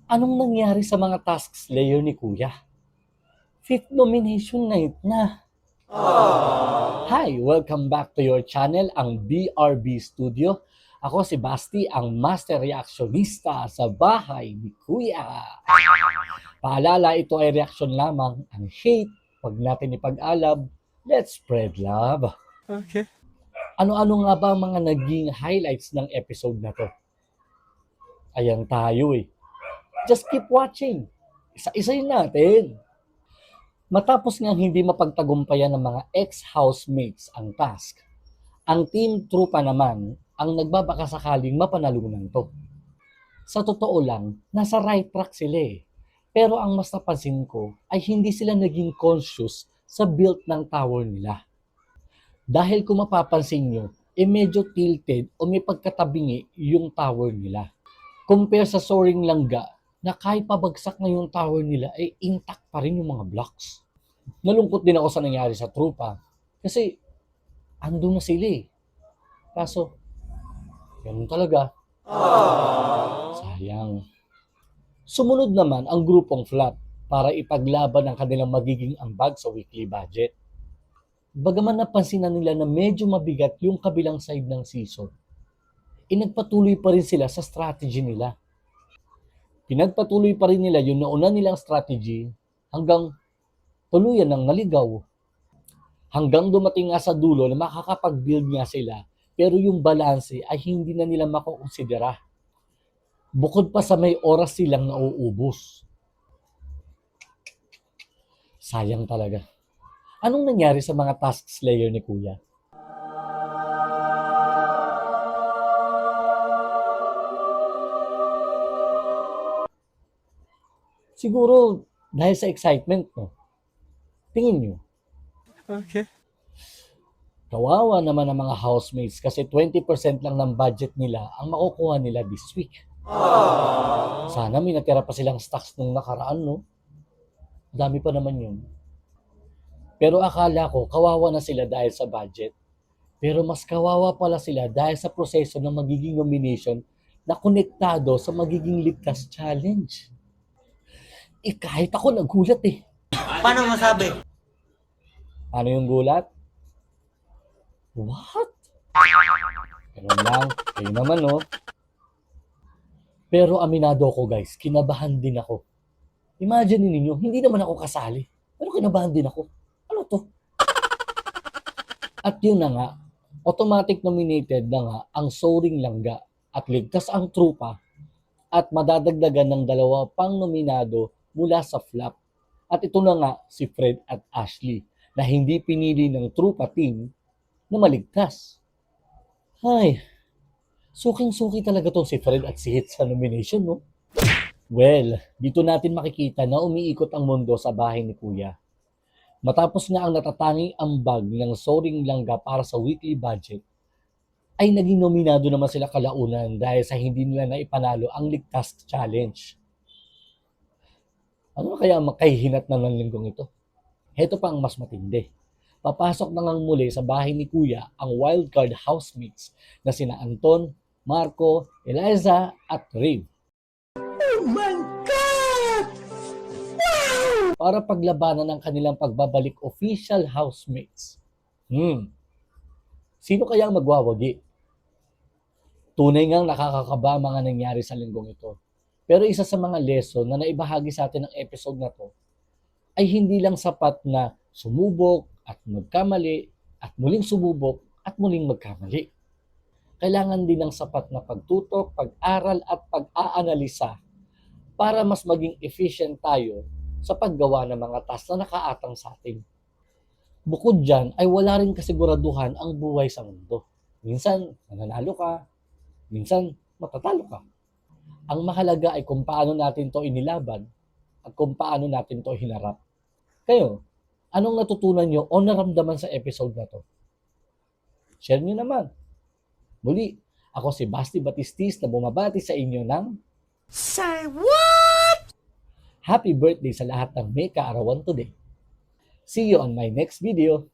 Anong nangyari sa mga tasks layer ni Kuya? Fifth nomination night na. Hi! Welcome back to your channel, ang BRB Studio. Ako si Basti, ang master reactionista sa bahay ni Kuya. Paalala, ito ay reaction lamang. Ang hate, wag natin ipag-alab. Let's spread love. Okay. Ano-ano nga ba ang mga naging highlights ng episode na to? Ayan tayo eh. Just keep watching. Isa-isayin natin. Matapos nga hindi mapagtagumpayan ng mga ex-housemates ang task, ang team trupa naman ang nagbabaka sakaling mapanalunan to. Sa totoo lang, nasa right track sila eh. Pero ang mas napansin ko ay hindi sila naging conscious sa build ng tower nila. Dahil kung mapapansin nyo, medyo tilted o may pagkatabingi yung tower nila. Compare sa soaring langga na kahit pabagsak na yung tower nila ay intact pa rin yung mga blocks. Nalungkot din ako sa nangyari sa trupa kasi andun na sila eh. Kaso, ganun talaga. Sayang. Sumunod naman ang grupong flop para ipaglaban ang kanilang magiging ambag sa weekly budget. Bagaman napansin na nila na medyo mabigat yung kabilang side ng season, inagpatuloy pa rin sila sa strategy nila. Pinagpatuloy pa rin nila yung nauna nilang strategy hanggang tuluyan ng naligaw. Hanggang dumating nga sa dulo na makakapag-build nga sila pero yung balanse ay hindi na nila makukonsidera. Bukod pa sa may oras silang nauubos. Sayang talaga. Anong nangyari sa mga tasks layer ni Kuya? Siguro dahil sa excitement, no? Tingin nyo, Okay. kawawa naman ang mga housemates kasi 20% lang ng budget nila ang makukuha nila this week. Sana may natira pa silang stocks nung nakaraan, no? Dami pa naman yun. Pero akala ko, kawawa na sila dahil sa budget. Pero mas kawawa pala sila dahil sa proseso ng magiging nomination na konektado sa magiging ligtas challenge. Kahit ako nagulat eh. Paano masabi? Ano yung gulat? What? Ganun lang. Kayo naman, no? Pero aminado ako, guys. Kinabahan din ako. Imagine ninyo, hindi naman ako kasali. Pero kinabahan din ako. Ano to? At yun na nga, automatic nominated na nga ang Soaring Langga at ligtas ang trupa at madadagdagan ng dalawa pang nominado mula sa flop. At ito na nga si Fred at Ashley na hindi pinili ng trupa team na maligtas. Ay, suking-suki talaga tong si Fred at si Hit sa nomination, no? Well, dito natin makikita na umiikot ang mundo sa bahay ni Kuya. Matapos nga ang natatanging ambag ng Soaring Langga para sa weekly budget, ay naging nominado naman sila kalaunan dahil sa hindi nila naipanalo ang Ligtas Challenge. Ano kaya makahihinat na ng linggong ito? Heto pa ang mas matindi. Papasok na ngang muli sa bahay ni Kuya ang wildcard housemates na sina Anton, Marco, Eliza at Rave. Oh my God! Para paglabanan ng kanilang pagbabalik official housemates. Sino kaya ang magwawagi? Tunay ngang nakakakaba ang mga nangyari sa linggong ito. Pero isa sa mga lesson na naibahagi sa atin ng episode na to ay hindi lang sapat na sumubok at magkamali at muling sumubok at muling magkamali. Kailangan din ng sapat na pagtutok, pag-aral at pag-aanalisa para mas maging efficient tayo sa paggawa ng mga task na nakaatang sa atin. Bukod dyan ay wala rin kasiguraduhan ang buhay sa mundo. Minsan mananalo ka, minsan matatalo ka. Ang mahalaga ay kung paano natin to inilaban at kung paano natin to hinarap. Kayo, anong natutunan nyo o naramdaman sa episode na to? Share nyo naman. Muli, ako si Basti Batistis na bumabati sa inyo ng Say what? happy birthday sa lahat ng may kaarawan today. See you on my next video.